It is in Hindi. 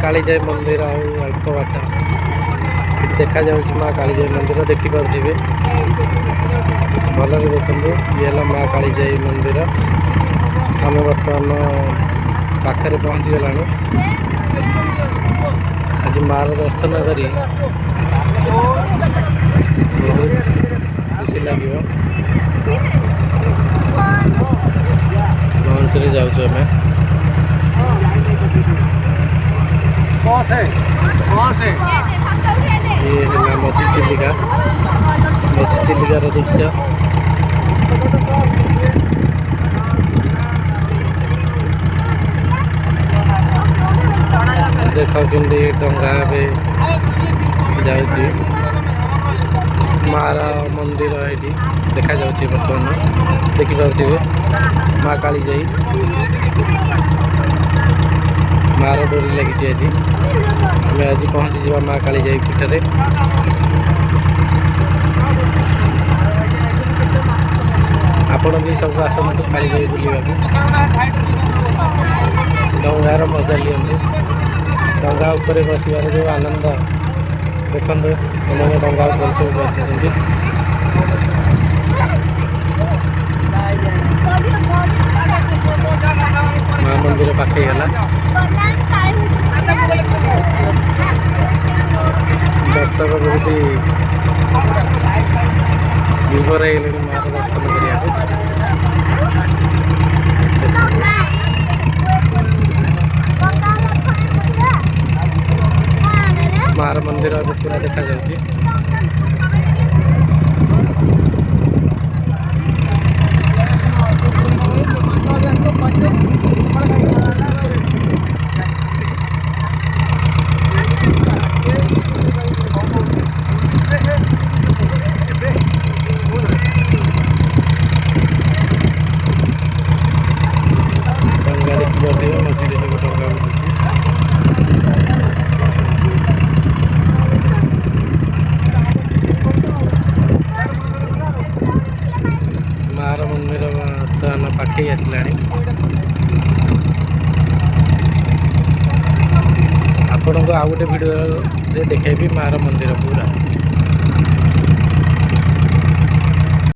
कालीजाई मंदिर अल्प बाट देखा जाऊँ माँ कालीजाई मंदिर देखिपे भल देखते ये है माँ कालीजाई मंदिर। आम बर्तमान पाखे पहुँची गला आज माँ दर्शन करी बहुत खुशी लगे लंच रे जाऊँ ये है मझी चिलिकार दृश्य। देख केमती डंगा जाऊँगी मार मंदिर ये देखा जाऊँगी बर्तमान देखिपे माँ कालीजाई मार डोरी लगी आज आम आज पहुँची जा माँ कालीजाई पीठरे। आपण भी सब आसतु कालीजाई बुलवा डंगार मजा लिखते डंगा उपर बसबार जो आनंद देखते उन्होंने डंगा उपर सब बस माँ मंदिर पाखे गला दर्शक बहुत विभोर हो माँ दर्शन करने मार मंदिर अभी पूरा देखा जाऊँगी। मार मंदिर बर्तमान पाखे आसला आपण को आउ गोटे भिडियो देखेबी मार मंदिर पूरा।